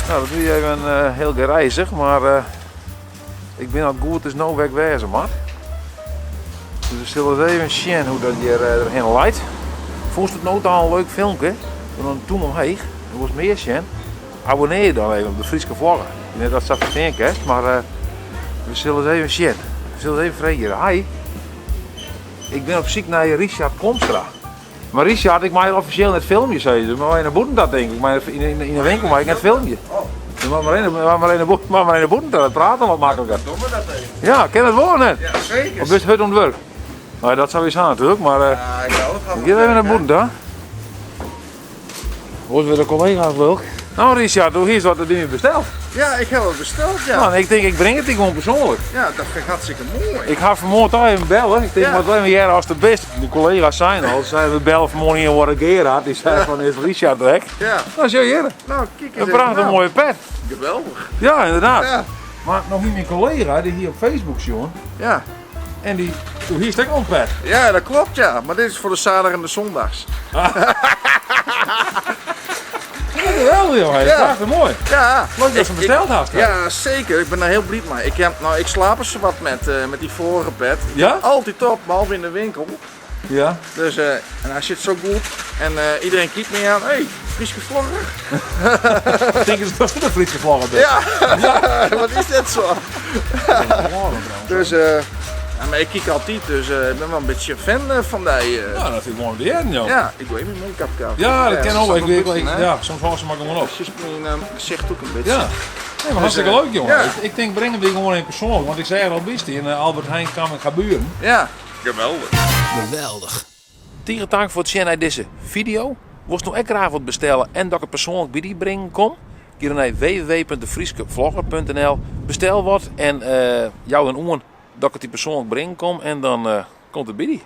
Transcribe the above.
Nou, dat doe je even heel gereizig, maar ik ben al goed, is nou wegwezen, man. Dus we zullen eens even zien hoe dat hier erheen leidt. Vond je het nou al een leuk filmpje? Dan toen omheen, dat was meer zien. Abonneer je dan even op de Friese Vloggen. Ik weet dat dat verdenkt is, maar we zullen eens even zien. We zullen eens even vragen. Hi, ik ben op zoek naar Richard Komstra. Maar Richard, ik maak officieel net filmpjes, zei je. Maar in de boeten dat denk ik. Maar in de winkel maak ik net filmpje. Maar in de boeten dat praten wat makkelijker. Doe me dat even. Ja, ken het woord net. Ja, zeker. Of best het om het werk? Nou, dat zou je zijn natuurlijk, maar Ja, ik wel. ik ga even naar de boeten dan. Hoort weer de collega's leuk. Nou Richard, hoe is wat er dingen besteld? Ja, ik heb het besteld, ja. Nou, ik denk ik breng het gewoon persoonlijk. Ja, dat vind ik hartstikke mooi. Ik ga vanmorgen toch even bellen. Ik denk Ja. wat alleen maar als de best. De collega's zijn al. Ze zeiden we bellen vanmorgen hier worden Gerard. Die zei van is Richard weg. Ja. Nou, zo hier. Nou, kijk eens Een prachtig even. mooie pet. Geweldig. Ja, inderdaad. Ja. Maar nog niet mijn collega die hier op Facebook jongen. Ja. En die, hier is ook al een pet. Ja, dat klopt, ja. Maar dit is voor de zaterdag en de zondags. Geweldig joh, Ja. prachtig mooi. Ja. Leuk dat ze hem besteld had. Ja, zeker. Ik ben daar heel blij mee. Ik slaap eens wat met die vorige pet. Ja? Altijd top, behalve in de winkel. Ja. Dus, en hij zit zo goed. En iedereen kijkt me aan. Hé, Friese Vlogger. Ik denk dat het een Friese vlogger bent. Ja. Wat is dit zo? Dus, maar ik kijk altijd, dus ik ben wel een beetje fan van die. Ja, dat vind ik mooi weer, joh. Ja, ik wil even mijn make-up kopen. Ja, dat ken ook. is Ik, goed, hè? ja, soms was ze maar gewoon op. Dus mijn gezicht ook een beetje. Ja. Nee, maar hartstikke leuk jongen. ja. Ik denk brengen we gewoon in persoonlijk, want ik zei er al best in Albert Heijn kan het gebeuren. Ja, geweldig. Geweldig. Tegen dank voor het zien naar deze video. Moest nog echt graag wat bestellen en dat ik het persoonlijk bij die brengen kom. Ga naar www.defrieskevlogger.nl. Bestel wat en jou en oen dat ik het die persoonlijk brengen kom en dan komt het bij die.